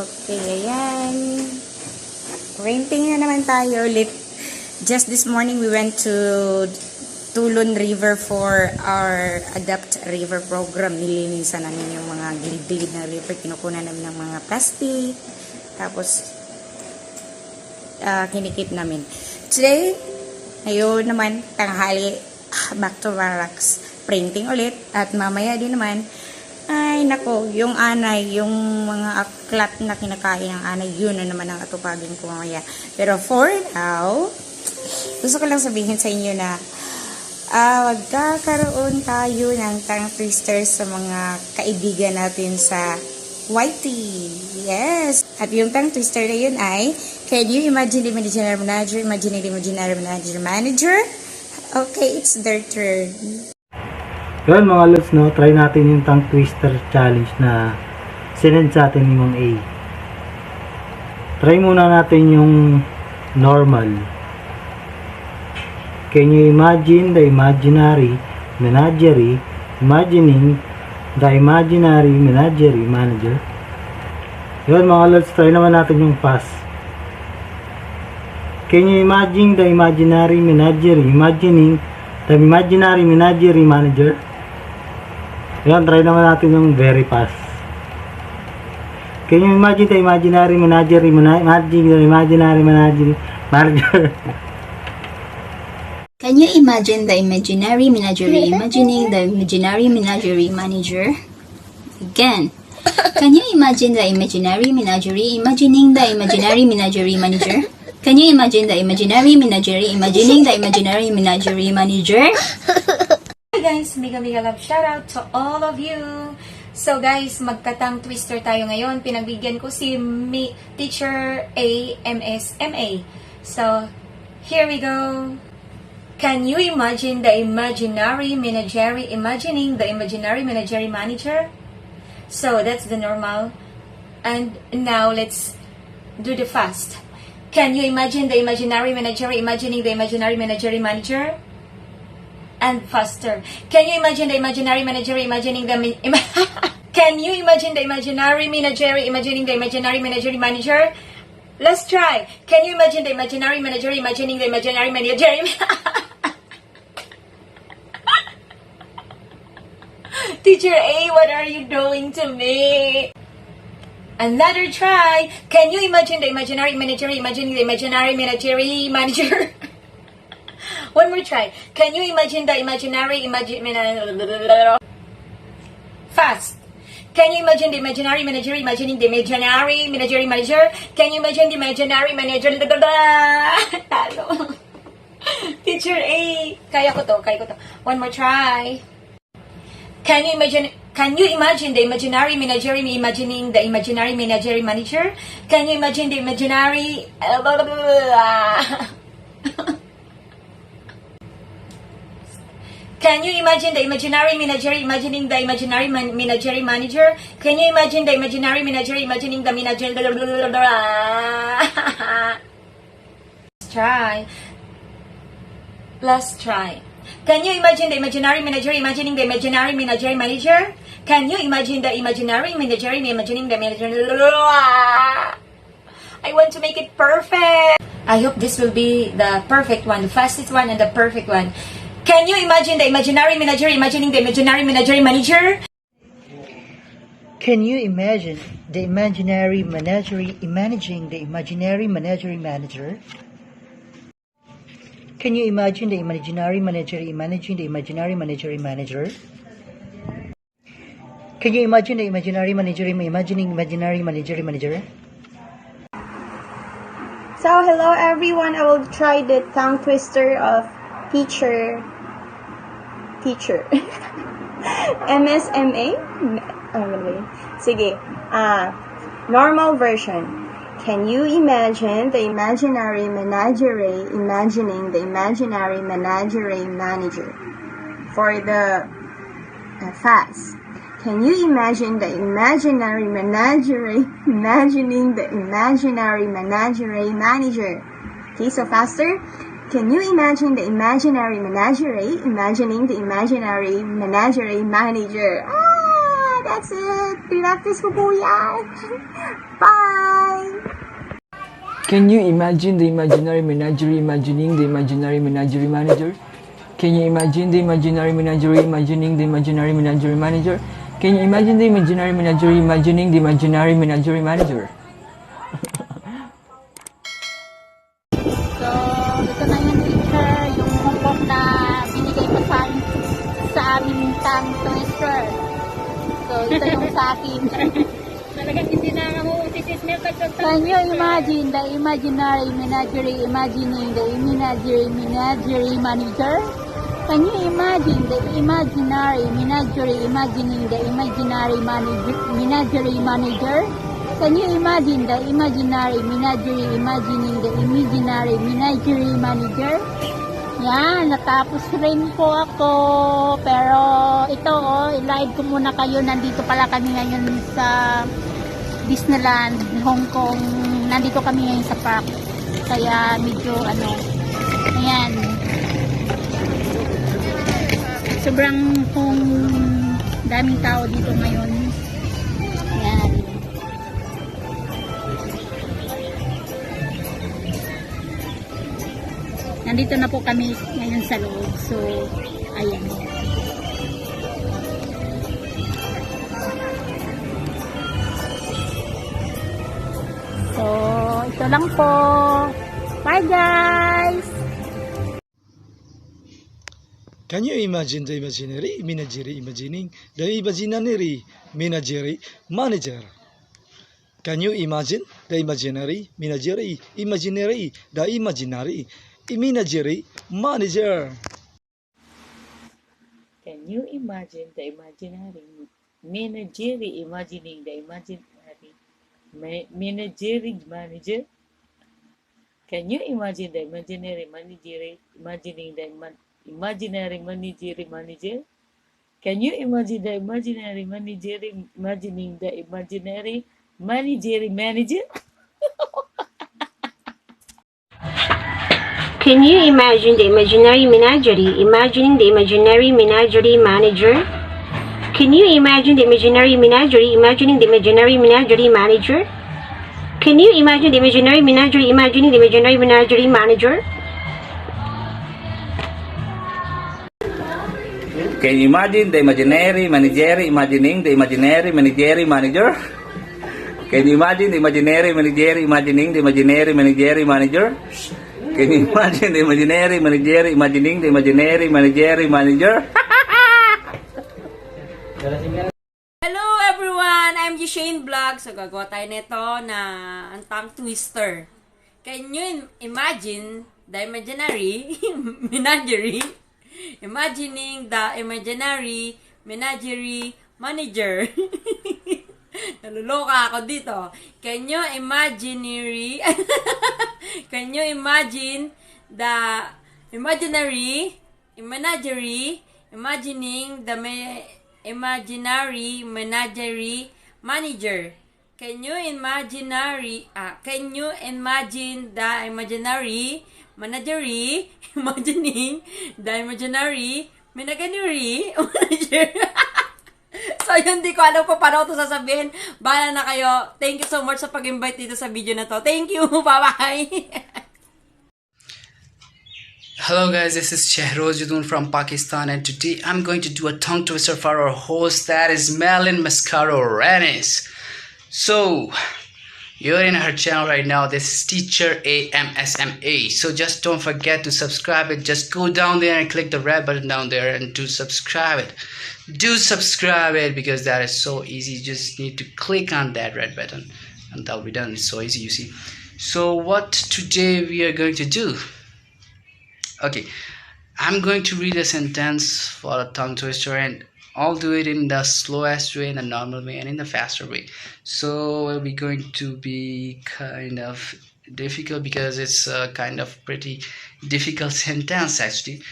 Okay, ayan. Renting na naman tayo ulit. Just this morning, we went to Tulon River for our Adapt River program. Nilinisan namin yung mga gilid-gilid na river. Kinukunan namin ng mga plastic. Tapos, kinikip namin. Today, ayun naman, tanghali, back to barracks. Printing ulit. At mamaya din naman, ay nako, yung anay, yung mga aklat na kinakain ng anay, yun na naman ang atupagin ko mamaya. Pero for now, gusto ko lang sabihin sa inyo na magkakaroon tayo ng tongue twister sa mga kaibigan natin sa YT. Yes! At yung tongue twister na yun ay, can you imagine the imaginary manager, imagining the imaginary manager? Okay, it's their turn. Yun mga lods, no, try natin yung tongue twister challenge na sinend sa atin ni Ma'am A. Try muna natin yung normal. Can you imagine the imaginary menagerie imagining the imaginary menagerie manager? Yun mga lods, try naman natin yung fast. Can you imagine the imaginary menagerie imagining the imaginary menagerie manager? Ayan, try naman natin yung very fast. Can you imagine the imaginary menagerie manager? Can you imagine the imaginary menagerie imagining the imaginary menagerie manager? Again. Can you imagine the imaginary menagerie imagining the imaginary menagerie manager? Can you imagine the imaginary menagerie imagining the imaginary menagerie manager? Hi guys, mega love shout out to all of you. So guys, magka-tongue twister tayo ngayon. Pinagbigyan ko si Teacher A, MSMA. So, here we go. Can you imagine the imaginary menagerie imagining the imaginary menagerie manager? So, that's the normal. And now, let's do the fast. Can you imagine the imaginary menagerie imagining the imaginary menagerie manager? And faster. Can you imagine the imaginary menagerie imagining the Can you imagine the imaginary menagerie imagining the imaginary menagerie manager? Let's try. Can you imagine the imaginary menagerie imagining the imaginary menagerie? Teacher A, what are you doing to me? Another try. Can you imagine the imaginary menagerie imagining the imaginary menagerie manager? One more try. Can you imagine the imaginary fast. Can you imagine the imaginary manager imagining the imaginary menagerie manager? Can you imagine the imaginary manager? Talo. Teacher A. Kaya ko to. One more try. Can you imagine the imaginary menagerie imagining the imaginary menagerie manager? Can you imagine the imaginary Can you imagine the imaginary menagerie imagining the imaginary menagerie manager? Can you imagine the imaginary menagerie imagining the menagerie? Let's try. Can you imagine the imaginary menagerie imagining the imaginary menagerie manager? Can you imagine the imaginary menagerie imagining the menagerie? I want to make it perfect. I hope this will be the perfect one, the fastest one, and the perfect one. Can you imagine the imaginary menagerie imagining the imaginary menagerie manager? Can you imagine the imaginary menagerie managing the imaginary menagerie manager? Can you imagine the imaginary menagerie managing the imaginary menagerie manager? Can you imagine the imaginary menagerie imagining imaginary menagerie manager? So, hello everyone. I will try the tongue twister of teacher. MSMA? Sige. Normal version. Can you imagine the imaginary menagerie imagining the imaginary menagerie manager? For the fast. Can you imagine the imaginary menagerie imagining the imaginary menagerie manager? Okay, so faster. Can you imagine the imaginary menagerie imagining the imaginary menagerie manager? that's it. Pinractice ko po yan. Bye! Can you imagine the imaginary menagerie imagining the imaginary menagerie manager? Can you imagine the imaginary menagerie imagining the imaginary menagerie manager? Can you imagine the imaginary menagerie imagining the imaginary menagerie manager? So, ito na yung teacher, yung homework na binigay mo sa aming tongue twister. So, ito yung sa akin. Talagang hindi na mo titismil ka. Can you imagine the imaginary menagerie imagining the imaginary menagerie manager? Can you imagine the imaginary menagerie imagining the imaginary menagerie manager? Can you imagine the imaginary menagerie imagining the imaginary menagerie manager? Yan, natapos rin po ako. Pero ito i-live ko muna kayo. Nandito pala kami ngayon sa Disneyland, Hong Kong. Nandito kami ngayon sa park. Kaya medyo ayan. Sobrang daming tao dito ngayon. Ayan. Nandito na po kami ngayon sa loob. So, ayan. So, ito lang po. Bye guys! Can you imagine the imaginary menagerie imagining the imaginary menagerie manager? Can you imagine the imaginary menagerie imaginary the imaginary menagerie manager? Can you imagine the imaginary menagerie imagining the imaginary menagerie manager? Can you imagine the imaginary menagerie imagining the imaginary menagerie manager? Can you imagine the imaginary menagerie imagining the imaginary menagerie manager? Can you imagine the imaginary menagerie imagining the imaginary menagerie manager? Can you imagine the imaginary menagerie imagining the imaginary menagerie manager? Can you imagine the imaginary menagerie imagining the imaginary menagerie manager? Can you imagine the imaginary menagerie imagining the imaginary menagerie manager? Can you imagine the imaginary menagerie imagining the imaginary menagerie manager? Can you imagine the imaginary menagerie imagining the imaginary menagerie manager? Hello everyone! I'm Shane Vlog. So gagawa tayo nito na ang tongue twister. Can you imagine the imaginary menagerie imagining the imaginary menagerie manager? Naluloka ako dito. Can you imaginary Can you imagine the imaginary menagerie imagining the imaginary menagerie manager? Can you imagine the imaginary menagerie imagining the imaginary menagerie manager? So, yun, di ko alam kung paano ito sasabihin. Bahala na kayo. Thank you so much sa pag-invite dito sa video na to. Thank you. Bye-bye. Hello guys, this is Shehroz Judun from Pakistan, and today I'm going to do a tongue twister for our host, that is Melin Mascaro Renis. So, you're in her channel right now. This is Teacher AMSMA. So just don't forget to subscribe it. Just go down there and click the red button down there and do subscribe it. Do subscribe it because that is so easy. You just need to click on that red button and that'll be done. It's so easy, you see. So what today we are going to do? Okay, I'm going to read a sentence for a tongue twister, and I'll do it in the slowest way, in the normal way, and in the faster way. So it'll be going to be kind of difficult because it's a kind of pretty difficult sentence actually.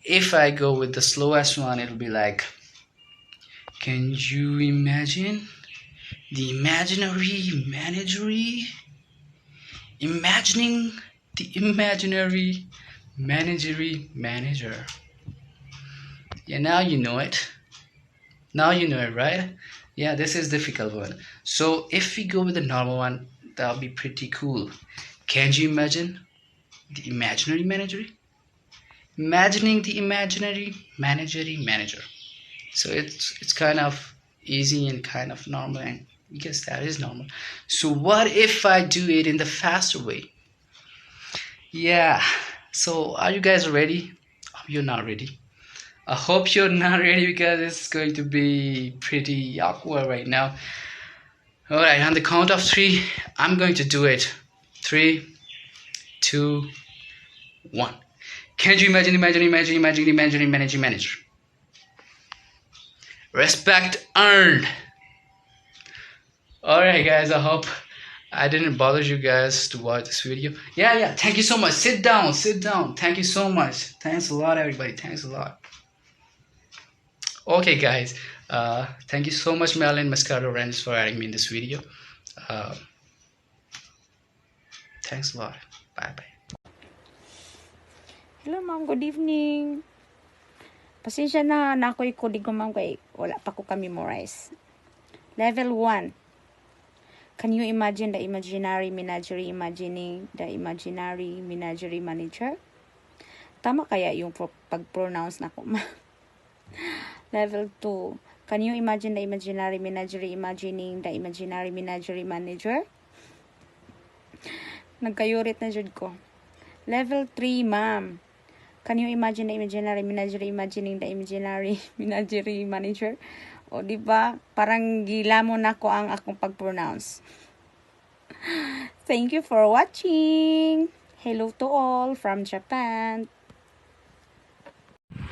If I go with the slowest one, it'll be like, can you imagine the imaginary menagerie imagining the imaginary menagerie manager? Yeah, now you know it. Now you know it, right? Yeah, this is difficult one. So if we go with the normal one, that'll be pretty cool. Can you imagine the imaginary menagerie? Imagining the imaginary menagerie manager. So it's kind of easy and kind of normal, and I guess that is normal. So what if I do it in the faster way? Yeah. So are you guys ready? Oh, you're not ready. I hope you're not ready because it's going to be pretty awkward right now. Alright, on the count of 3, I'm going to do it. 3, 2, 1. Can you imagine manager? Respect earned. Alright guys, I hope I didn't bother you guys to watch this video. Yeah, thank you so much. Sit down. Thank you so much. Thanks a lot, everybody. Thanks a lot. Okay guys, thank you so much Melin Mascaro-Rennes for adding me in this video. Thanks a lot. Bye. Hello ma'am, good evening. Pasensya na ako'y kudig ko ma'am kay wala pa ko ka-memorize. Level 1. Can you imagine the imaginary menagerie imagining the imaginary menagerie manager? Tama kaya yung pag-pronounce na ko ma'am? Level 2. Can you imagine the imaginary menagerie imagining the imaginary menagerie manager? Nagkayurit na jud ko. Level 3, ma'am. Can you imagine the imaginary menagerie imagining the imaginary menagerie manager? O, diba? Parang gilamon ako ang akong pag-pronounce. Thank you for watching. Hello to all from Japan.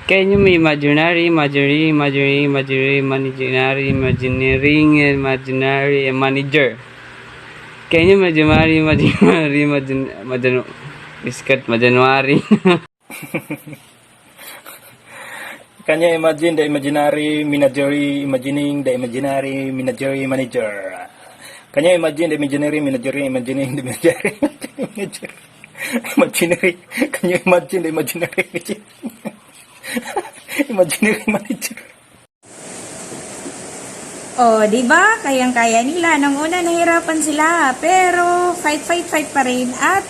Can you imaginary imaginary manager? Can you imaginary biscuit January? Can you imagine the imaginary menagerie imagining the imaginary menagerie manager? Can you imagine the imaginary menagerie imagining the imaginary imaginary? Can you imagine the imaginary imaginary manager? Oh, di ba? Kayang-kaya nila. Nung una nahirapan sila, pero fight pa rin at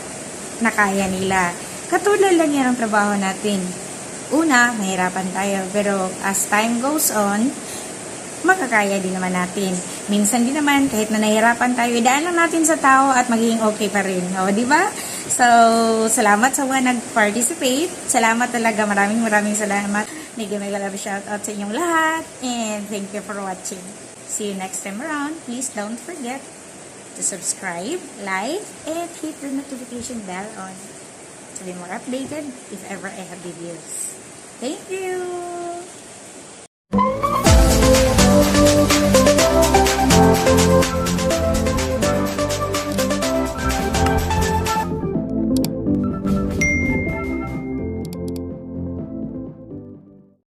nakaya nila. Katulad lang yan ang trabaho natin. Una, mahirapan tayo, pero as time goes on, makakaya din naman natin. Minsan din naman, kahit na nahirapan tayo, idaan lang natin sa tao at magiging okay pa rin. O, di ba? So, salamat sa mga nag-participate. Salamat talaga. Maraming salamat. Mega love shout out sa inyong lahat. And thank you for watching. See you next time around. Please don't forget to subscribe, like, and hit the notification bell on to be more updated if ever I have videos. Thank you!